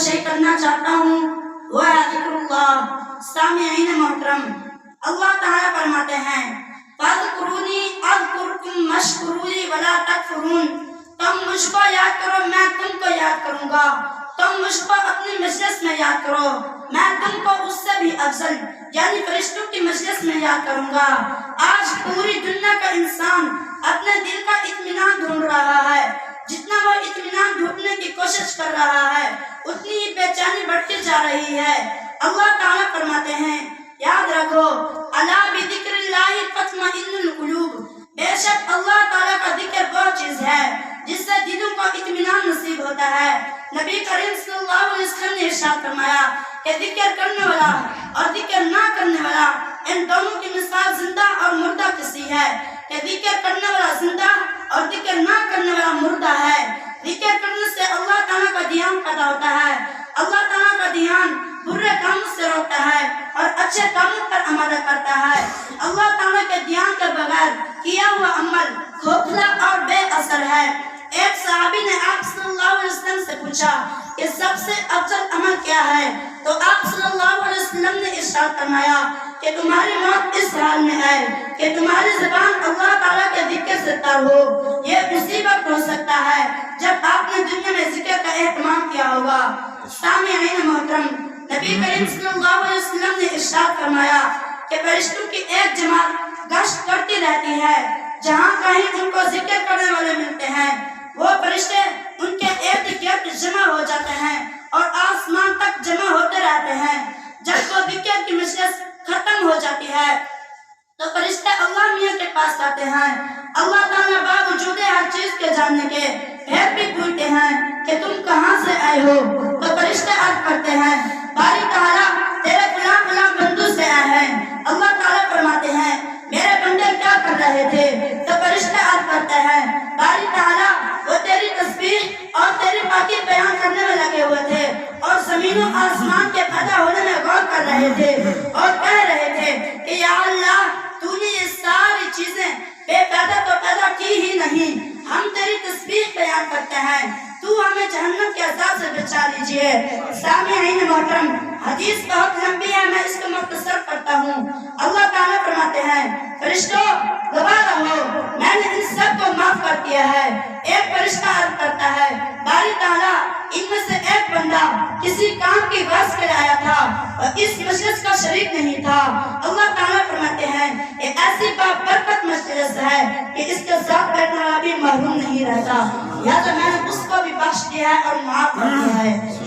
Share کرنا چاہتا ہوں وہ ہے ذکر اللہ۔ سامعین محترم، اللہ تعالیٰ فرماتے ہیں فَاذْكُرُونِي أَذْكُرْكُمْ وَاشْكُرُوا لِي وَلَا تَكْفُرُونَ۔ تم مجھ کو یاد کرو، میں تم کو یاد کروں گا۔ تم مجھ کو اپنی مجلس میں یاد کرو، میں تم کو اس سے بھی افضل یعنی فرشتوں کی مجلس میں یاد کروں گا۔ آج پوری دنیا کا انسان اپنے دل کا اطمینان ڈھونڈ رہا ہے۔ جتنا وہ اطمینان ڈھونڈنے کی کوشش کر رہا ہے اتنی ہی بے چینی بڑھتی جا رہی ہے۔ اللہ تعالیٰ فرماتے ہیں یاد رکھو الا بذکر اللہ تطمئن القلوب، بے شک اللہ تعالیٰ کا ذکر وہ چیز ہے جس سے دلوں کو اطمینان نصیب ہوتا ہے۔ نبی کریم صلی اللہ علیہ وسلم نے ارشاد فرمایا کہ ذکر کرنے والا اور ذکر نہ کرنے والا ان دونوں کی مثال زندہ اور مردہ کسی ہے، کہ ذکر کرنے والا زندہ اور ذکر نہ کرنے والا مردہ ہے۔ ذکر کرنے سے اللہ تعالیٰ کا دھیان پیدا ہوتا ہے، اللہ تعالیٰ کا دھیان برے کاموں سے روکتا ہے اور اچھے کاموں پر آمادہ کرتا ہے۔ اللہ تعالیٰ کے دھیان کے بغیر کیا ہوا عمل کھوکھلا اور بے اثر ہے۔ ایک صحابی نے آپ صلی اللہ علیہ وسلم سے پوچھا کہ سب سے افضل عمل کیا ہے؟ تو آپ صلی اللہ علیہ وسلم نے ارشاد فرمایا کہ تمہاری موت اس حال میں ہے کہ تمہاری زبان اللہ تعالیٰ کے ذکر سے تر ہو۔ یہ اسی وقت ہو سکتا ہے جب آپ نے دنیا میں ذکر کا اہتمام کیا ہوگا۔ سامعین محترم، نبی کریم صلی اللہ علیہ وسلم نے ارشاد فرمایا کہ فرشتوں کی ایک جماعت گشت کرتی رہتی ہے، جہاں کہیں ان کو ذکر کرنے والے ملتے ہیں وہ فرشتے ان کے ارد گرد جمع ہو جاتے ہیں اور آسمان تک جمع ہوتے رہتے ہیں۔ جب وہ ذکر کی مجلس ختم ہو جاتی ہے تو فرشتے اللہ میاں کے پاس آتے ہیں۔ اللہ تعالیٰ باوجود ہر چیز کے جاننے کے پھر بھی پوچھتے ہیں کہ تم کہاں سے آئے ہو؟ تو فرشتے عرض کرتے ہیں باری تعالیٰ تیرے فلاں فلاں بندوں سے آئے ہیں۔ اللہ تعالیٰ فرماتے ہیں میرے بندے کیا کر رہے تھے؟ تو فرشتے عرض کرتے ہیں باری تعالیٰ وہ تیری تسبیح اور تیری پاکی بیان کرنے میں لگے ہوئے تھے اور زمین و آسمان کے پیدا ہونے میں غور کر رہے تھے اور کہہ رہے تھے کہ یا اللہ تو نے یہ ساری چیزیں بے پیدا تو پیدا کی ہی نہیں، ہم تیری تسبیح بیان کرتے ہیں، تو ہمیں جہنم کے عذاب سے بچا لیجئے۔ سامعین محترم، حدیث بہت لمبی ہے، میں اس کو مختصر کرتا ہوں۔ اللہ تعالیٰ فرماتے ہیں فرشتوں گواہ رہو میں نے ان سب کو معاف کر دیا ہے۔ ایک فرشتہ عرض کرتا ہے باری تعالیٰ ان میں سے ایک بندہ کسی کام کی غرض کے آیا تھا اور اس مجلس کا شریک نہیں تھا۔ اللہ تعالیٰ فرماتے ہیں یہ ایسی بابرکت مجلس ہے کہ اس کے ساتھ بیٹھنے والا بھی محروم نہیں رہتا، لہذا میں نے اس کو بھی بخش دیا ہے اور معاف کر دیا ہے۔